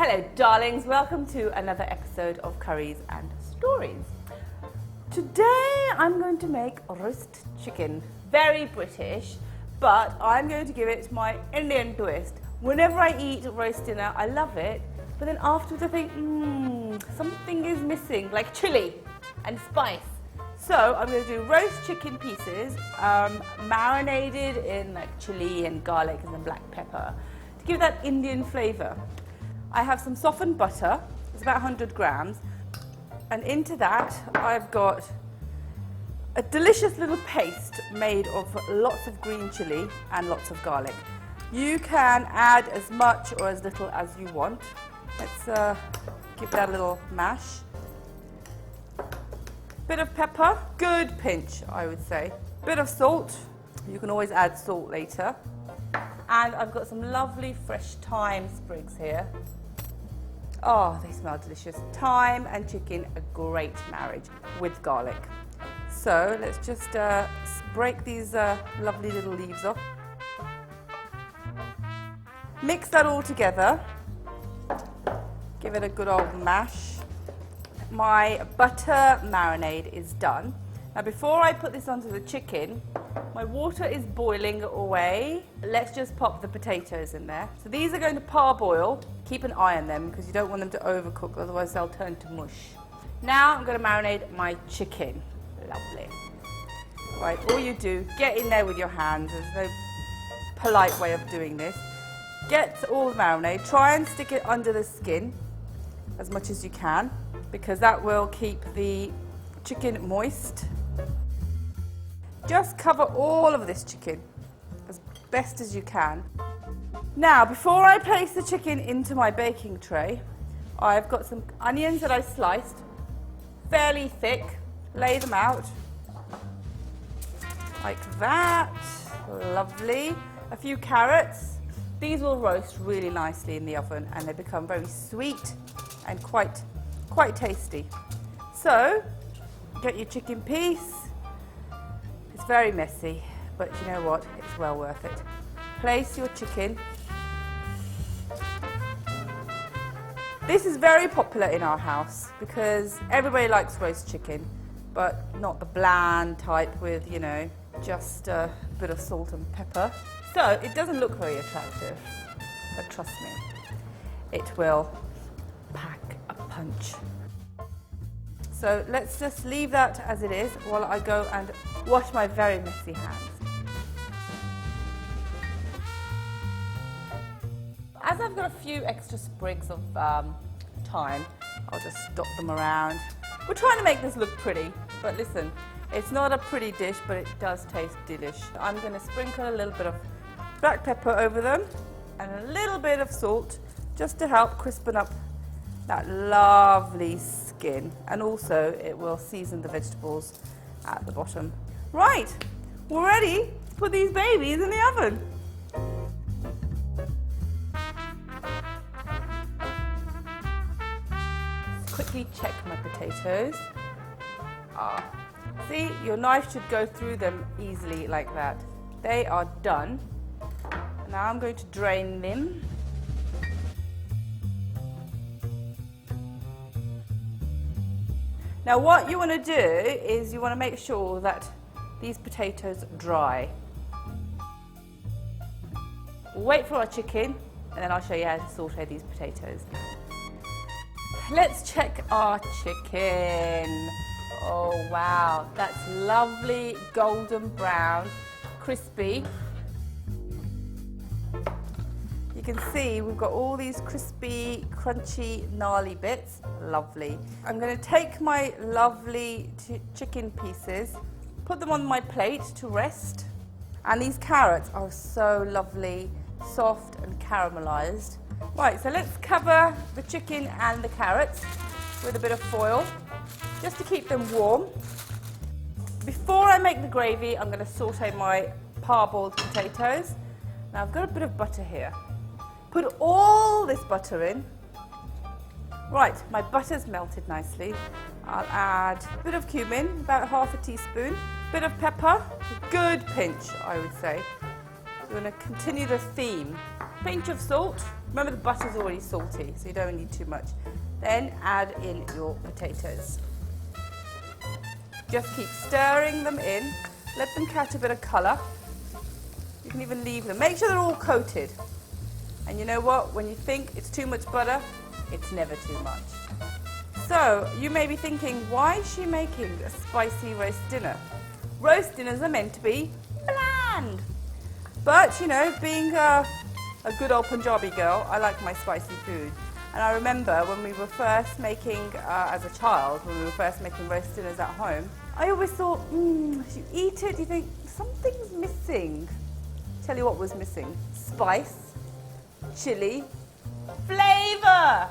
Hello darlings, welcome to another episode of Curries and Stories. Today I'm going to make roast chicken. Very British, but I'm going to give it my Indian twist. Whenever I eat roast dinner, I love it, but then afterwards I think, something is missing, like chilli and spice. So I'm going to do roast chicken pieces, marinated in like chilli and garlic and then black pepper to give that Indian flavour. I have some softened butter, it's about 100 grams, and into that I've got a delicious little paste made of lots of green chilli and lots of garlic. You can add as much or as little as you want. Let's give that a little mash. Bit of pepper, good pinch I would say. Bit of salt, you can always add salt later. And I've got some lovely fresh thyme sprigs here. Oh, they smell delicious. Thyme and chicken, a great marriage with garlic. So let's just break these lovely little leaves off. Mix that all together. Give it a good old mash. My butter marinade is done. Now before I put this onto the chicken, my water is boiling away. Let's just pop the potatoes in there. So these are going to parboil. Keep an eye on them because you don't want them to overcook, otherwise they'll turn to mush. Now I'm going to marinate my chicken. Lovely. Right, all you do, get in there with your hands. There's no polite way of doing this. Get all the marinade. Try and stick it under the skin as much as you can because that will keep the chicken moist. Just cover all of this chicken as best as you can. Now, before I place the chicken into my baking tray, I've got some onions that I sliced, fairly thick. Lay them out like that. Lovely. A few carrots. These will roast really nicely in the oven and they become very sweet and quite tasty. So, get your chicken piece. It's very messy, but you know what? It's well worth it. Place your chicken. This is very popular in our house because everybody likes roast chicken, but not the bland type with, you know, just a bit of salt and pepper. So it doesn't look very attractive, but trust me, it will pack a punch. So let's just leave that as it is while I go and wash my very messy hands. As I've got a few extra sprigs of thyme, I'll just dot them around. We're trying to make this look pretty, but listen, it's not a pretty dish, but it does taste delish. I'm going to sprinkle a little bit of black pepper over them and a little bit of salt just to help crispen up that lovely skin, and also it will season the vegetables at the bottom. Right, we're ready to put these babies in the oven. Quickly check my potatoes. See, your knife should go through them easily like that. They are done. Now I'm going to drain them. Now what you want to do is you want to make sure that these potatoes dry. We'll wait for our chicken and then I'll show you how to saute these potatoes. Let's check our chicken. Oh wow, that's lovely golden brown, crispy. You can see we've got all these crispy, crunchy, gnarly bits. Lovely. I'm going to take my lovely chicken pieces, put them on my plate to rest. And these carrots are so lovely, soft and caramelized. Right, so let's cover the chicken and the carrots with a bit of foil, just to keep them warm. Before I make the gravy, I'm going to saute my parboiled potatoes. Now I've got a bit of butter here. Put all this butter in. Right, my butter's melted nicely. I'll add a bit of cumin, about half a teaspoon, bit of pepper, a good pinch, I would say. We're going to continue the theme. Pinch of salt, Remember, the butter's already salty, so you don't need too much. Then add in your potatoes. Just keep stirring them in. Let them catch a bit of colour. You can even leave them. Make sure they're all coated. And you know what? When you think it's too much butter, it's never too much. So, you may be thinking, why is she making a spicy roast dinner? Roast dinners are meant to be bland. But, you know, being a good old Punjabi girl, I like my spicy food. And I remember when we were first making, as a child, when we were first making roast dinners at home, I always thought, as you eat it, you think, something's missing. Tell you what was missing. Spice, chilli, flavour.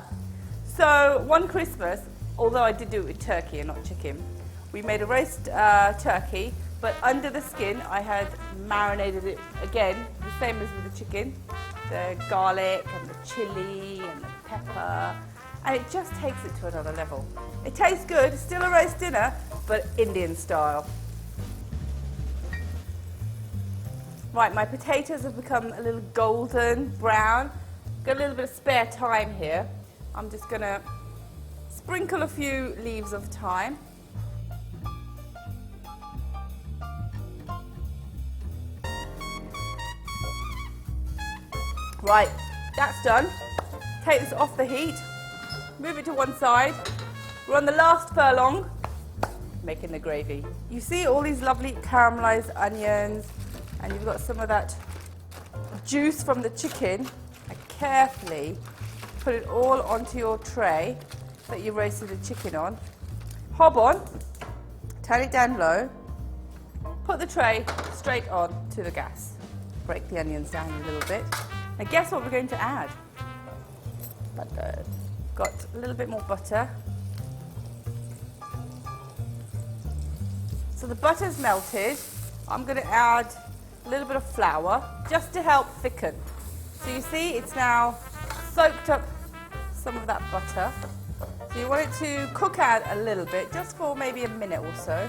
So one Christmas, although I did do it with turkey and not chicken, we made a roast turkey, but under the skin I had marinated it again, the same as with the chicken, the garlic and the chilli and the pepper, and it just takes it to another level. It tastes good, still a roast dinner, but Indian style. Right, my potatoes have become a little golden brown. Got a little bit of spare thyme here. I'm just going to sprinkle a few leaves of thyme. Right, that's done. Take this off the heat, move it to one side. We're on the last furlong, making the gravy. You see all these lovely caramelized onions, and you've got some of that juice from the chicken. I carefully put it all onto your tray that you roasted the chicken on. Hob on, turn it down low, put the tray straight on to the gas. Break the onions down a little bit. Now guess what we're going to add? Butter. Got a little bit more butter. So the butter's melted. I'm going to add a little bit of flour just to help thicken. So you see it's now soaked up some of that butter. So you want it to cook out a little bit, just for maybe a minute or so.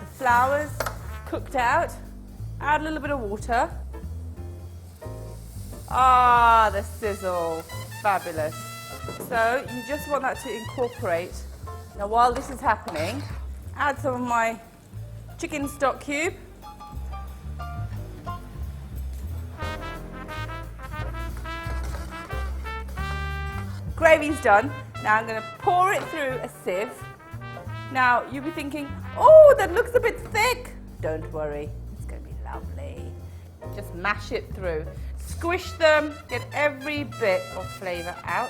The flour's cooked out. Add a little bit of water. Ah, the sizzle. Fabulous. So you just want that to incorporate. Now while this is happening, add some of my chicken stock cube. Gravy's done. Now I'm going to pour it through a sieve. Now you'll be thinking, oh, that looks a bit thick. Don't worry, it's going to be lovely. Just mash it through. Squish them, get every bit of flavour out.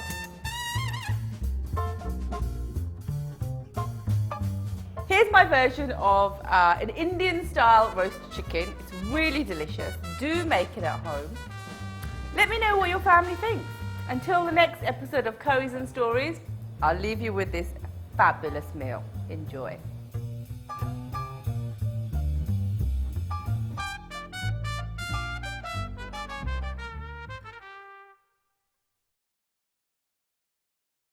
Here's my version of an Indian style roast chicken. It's really delicious. Do make it at home. Let me know what your family thinks. Until the next episode of Curries and Stories, I'll leave you with this fabulous meal. Enjoy.